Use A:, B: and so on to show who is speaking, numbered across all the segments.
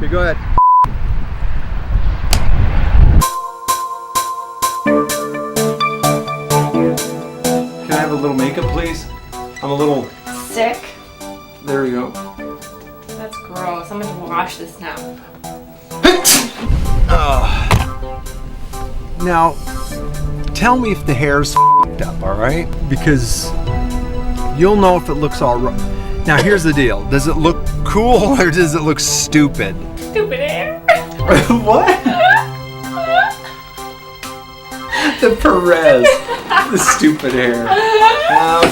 A: Okay, go ahead. Can I have a little makeup, please? I'm a little
B: sick.
A: There you go.
B: That's gross. I'm gonna wash this now.
A: Now, tell me if the hair's f***ed up, all right? Because you'll know if it looks all right. Now, here's the deal. Does it look cool or does it look stupid?
B: Stupid hair.
A: What? The Perez. The stupid hair.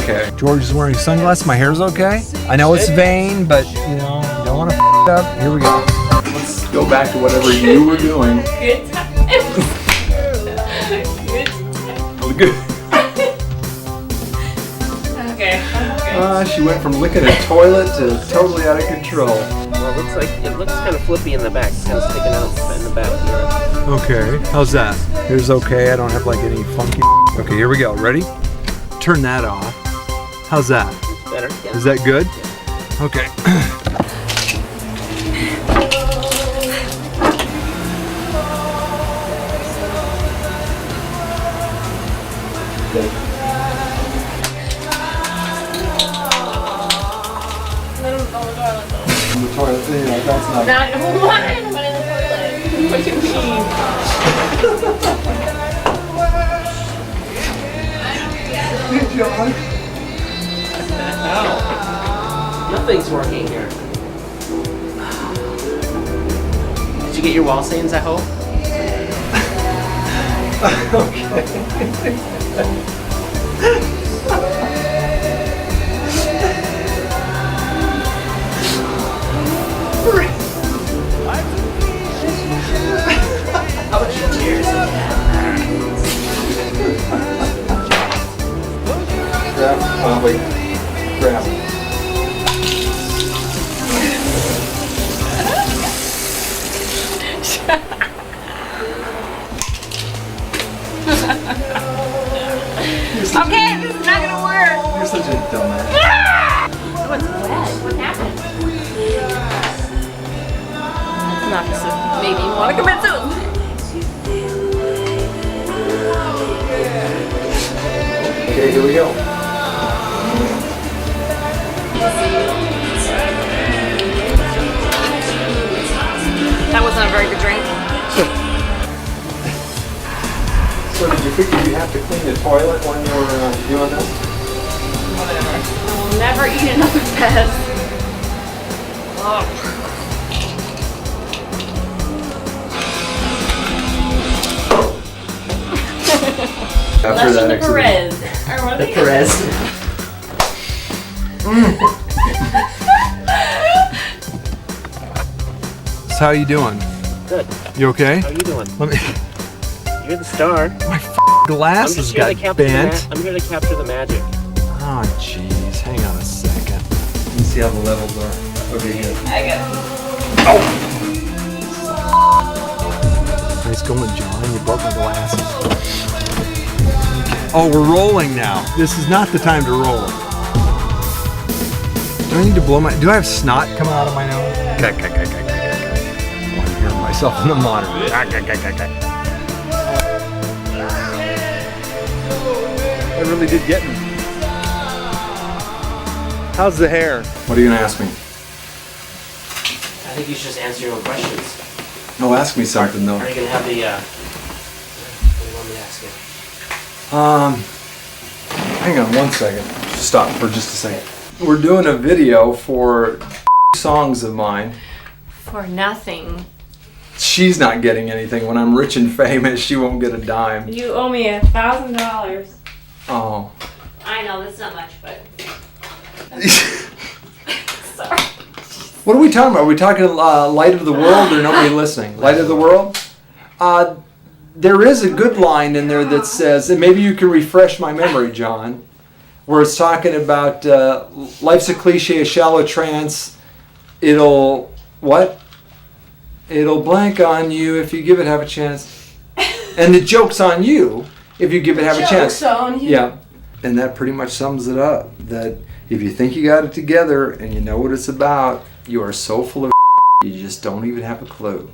A: Okay. George is wearing sunglasses. My hair's okay. I know it's vain, but you know, you don't want to f*** it up. Here we go. Let's go back to whatever you were doing.
B: Good time.
A: Good.
B: Okay.
A: She went from licking a toilet to totally out of control.
C: Well, it looks kind of flippy in the back. It's kind of sticking out in the back here.
A: Okay. How's that? Here's okay. I don't have like any funky. Okay, here we go. Ready? Turn that off. How's that?
C: It's better. Yeah.
A: Is that good?
C: Yeah.
A: Okay. The toilet, yeah, that's not.
B: Not one. I'm in the toilet. What do you mean?
A: John.
C: Nothing's working here. Did you get your wall stains, I hope? How about your tears?
A: Grab, wait. Grab.
B: Okay, this is not gonna work.
A: You're such a dumbass.
B: Oh, it's wet. What happened? It's not just maybe you want to commit suicide.
A: Okay, here we go.
B: That wasn't a very good drink.
A: So did you figure you have to clean the toilet when you were doing this?
B: Whatever. I will never eat another Pez. Oh.
A: After that
B: the
A: accident.
B: Perez. Or what are
C: The
B: they?
C: Perez.
A: So how you doing?
C: Good.
A: You okay?
C: How are you doing?
A: Let me.
C: You're the star.
A: My
C: I'm
A: glasses
C: just here to
A: got
C: capture
A: bent.
C: I'm here to capture the magic.
A: Oh jeez, hang on a second. Let me see how the levels are. Okay, here.
B: I got
A: Nice going, John. You broke my glasses. Oh, we're rolling now. This is not the time to roll. Do I need to blow my? Do I have snot coming out of my nose? Okay. I'm hearing myself in the monitor. That really did get me. How's the hair? What are you gonna ask me?
C: I think you should just answer your own questions.
A: No, ask me something though.
C: Are you gonna have the? What do you want me to ask you?
A: Hang on one second. Stop for just a second. We're doing a video for songs of mine.
B: for nothing.
A: She's not getting anything. When I'm rich and famous, she won't get a dime.
B: You owe me $1,000.
A: Oh.
B: I know that's not much, but sorry.
A: What are we talking about? Are we talking Light of the World or nobody listening? Light of the World? There is a good line in there that says, and maybe you can refresh my memory, John, where it's talking about life's a cliche, a shallow trance. It'll, what? It'll blank on you if you give it half a chance. And the joke's on you if you give it half a chance.
B: Joke's on you.
A: Yeah. And that pretty much sums it up. That if you think you got it together and you know what it's about, you are so full of You just don't even have a clue.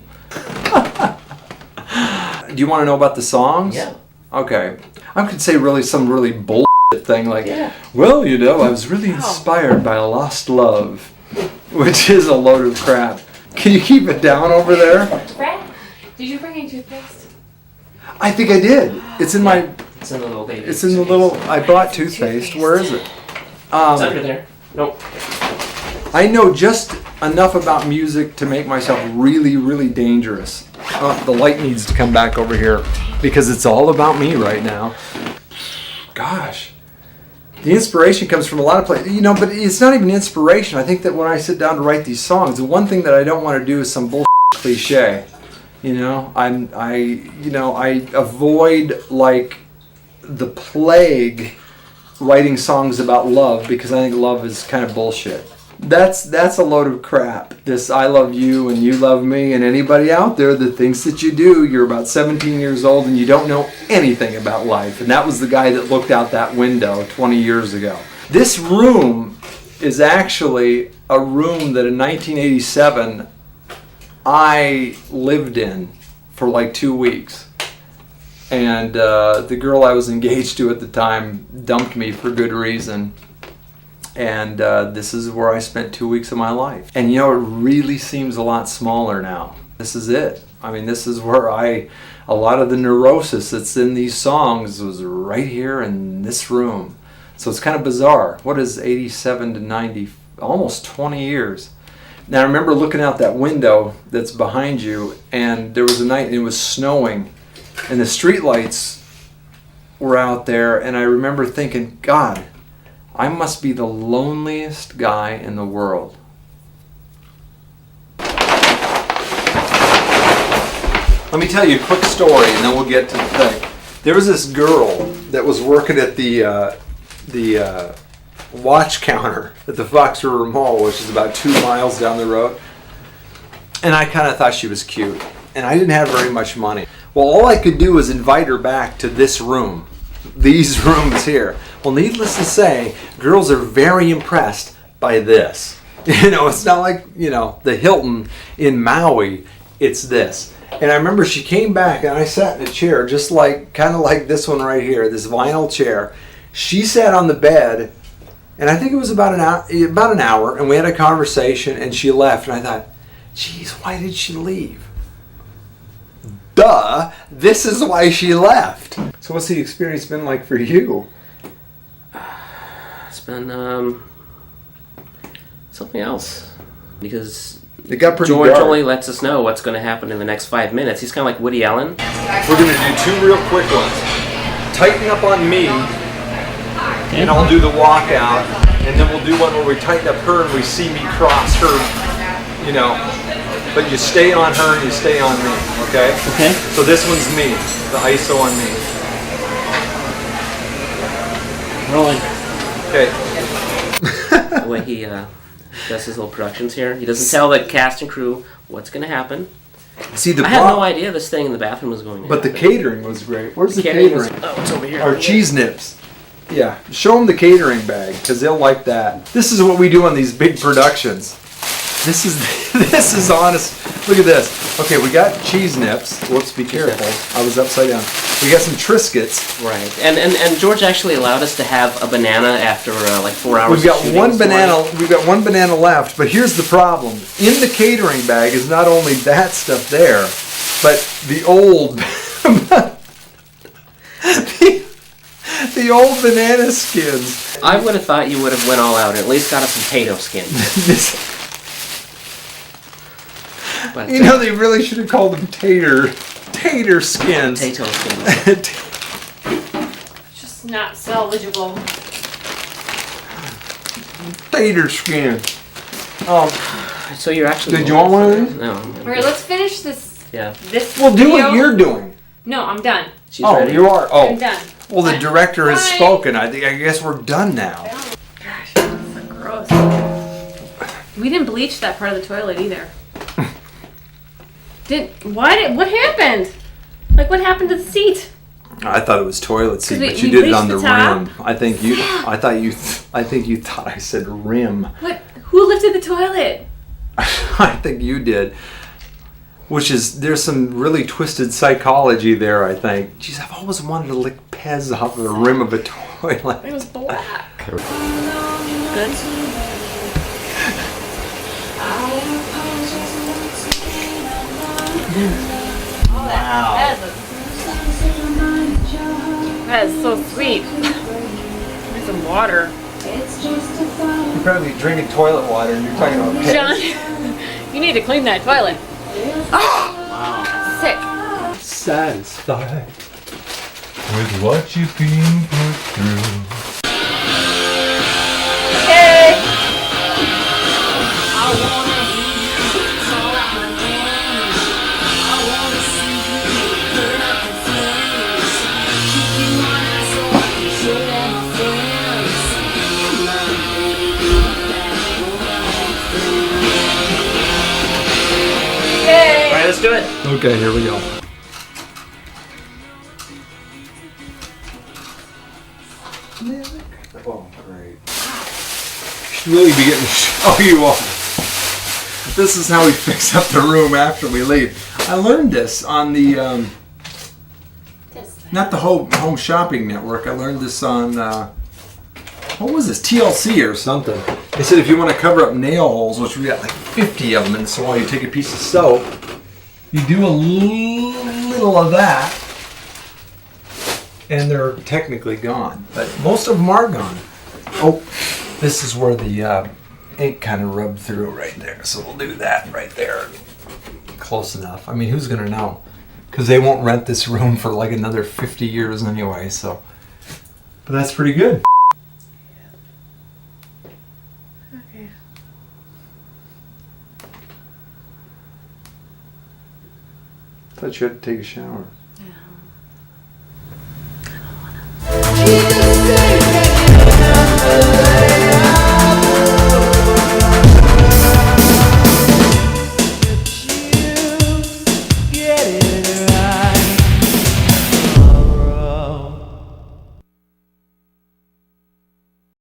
A: Do you want to know about the songs?
C: Yeah.
A: Okay. I could say some really bullshit thing like,
C: Yeah.
A: well, you know, I was really inspired by a lost love, which is a load of crap. Can you keep it down over there?
B: Brad, did you bring any toothpaste?
A: I think I did. It's in my.
C: It's in the little baby.
A: It's in the little. I bought toothpaste. Where is it?
C: It's under there. Nope.
A: I know just enough about music to make myself really, really dangerous. The light needs to come back over here because it's all about me right now. Gosh. The inspiration comes from a lot of places, you know, but it's not even inspiration. I think that when I sit down to write these songs, the one thing that I don't want to do is some bullshit cliche. You know, I avoid like the plague writing songs about love because I think love is kind of bullshit. That's a load of crap. This I love you and you love me, and anybody out there that thinks that you do, you're about 17 years old and you don't know anything about life. And that was the guy that looked out that window 20 years ago. This room is actually a room that in 1987 I lived in for like 2 weeks. And the girl I was engaged to at the time dumped me for good reason. And this is where I spent 2 weeks of my life. And you know, it really seems a lot smaller now. This is it. I mean, this is where a lot of the neurosis that's in these songs was right here in this room. So it's kind of bizarre. What is 87 to 90? Almost 20 years. Now I remember looking out that window that's behind you, and there was a night and it was snowing, and the streetlights were out there, and I remember thinking, God, I must be the loneliest guy in the world. Let me tell you a quick story and then we'll get to the thing. There was this girl that was working at the watch counter at the Fox River Mall, which is about 2 miles down the road. And I kind of thought she was cute. And I didn't have very much money. Well, all I could do was invite her back to this room. These rooms here. Well, needless to say, girls are very impressed by this. You know, it's not like, you know, the Hilton in Maui. It's this. And I remember she came back and I sat in a chair just like, kind of like this one right here, this vinyl chair. She sat on the bed, and I think it was about an hour, and we had a conversation, and she left. And I thought, geez, why did she leave? Duh, this is why she left. So what's the experience been like for you?
C: It's been something else. Because
A: It got pretty
C: George
A: dark.
C: only lets us know what's going to happen in the next 5 minutes. He's kind of like Woody Allen.
A: We're going to do 2 real quick ones. Tighten up on me, and I'll do the walkout, and then we'll do one where we tighten up her and we see me cross her, you know. But you stay on her and you stay on me, okay?
C: Okay.
A: So this one's me, the ISO on me.
C: Rolling.
A: Okay.
C: The way he does his little productions here. He doesn't tell the cast and crew what's going to happen.
A: See the
C: I had no idea this thing in the bathroom was going to
A: But the
C: happen.
A: catering was great. Where's the
C: Catering
A: catering?
C: was- oh, it's over here.
A: Our cheese nips. Yeah, show them the catering bag because they'll like that. This is what we do on these big productions. This is honest. Look at this. Okay, we got cheese nips. Whoops, be careful. I was upside down. We got some Triscuits.
C: Right. And George actually allowed us to have a banana after like 4 hours.
A: We've got
C: of shooting
A: one
C: this
A: banana.
C: morning.
A: We've got one banana left. But here's the problem. In the catering bag is not only that stuff there, but the old, the old banana skins.
C: I would have thought you would have went all out and at least got us some potato skin. But,
A: You know, they really should have called them tater skins.
C: potato skin.
B: It's just not salvageable.
A: Tater skin.
C: So you're actually.
A: Did you want one of these?
C: No.
B: Alright, let's finish this.
C: Yeah.
B: This
A: Well, do
B: video.
A: what you're doing.
B: No, I'm done.
C: She's
A: Oh,
C: ready.
A: you are.
B: I'm
A: Oh,
B: done.
A: well, the
B: Bye.
A: director has
B: Bye.
A: spoken. I guess we're done now.
B: Gosh, that's so gross. We didn't bleach that part of the toilet either. What happened? Like, what happened to the seat?
A: I thought it was toilet seat,
B: 'Cause we-
A: but you
B: we
A: did it on the
B: bleached the top?
A: rim. I think you thought I said rim.
B: What? Who lifted the toilet?
A: I think you did. Which is, there's some really twisted psychology there, I think. Jeez, I've always wanted to lick Pez off the rim of a toilet.
B: It was black. Good.
A: Wow.
B: That is so sweet. There's some water.
A: You're probably drinking toilet water and you're talking about Pez.
B: John, you need to clean that toilet. Wow. Sick.
A: Satisfied with what you've been put through.
B: Hey!
C: All right, let's do it.
A: Okay, here we go. Oh, great. Should really be getting to show you all. This is how we fix up the room after we leave. I learned this on the, not the Home Shopping Network. I learned this on, what was this? TLC or something. They said if you want to cover up nail holes, which we got like 50 of them, and so while you take a piece of soap, you do a little of that, and they're technically gone. But most of them are gone. Oh, this is where the ink kind of rubbed through right there. So we'll do that right there. Close enough. I mean, who's going to know? Because they won't rent this room for like another 50 years anyway, so. But that's pretty good.
B: Okay.
A: Thought you had to take a shower.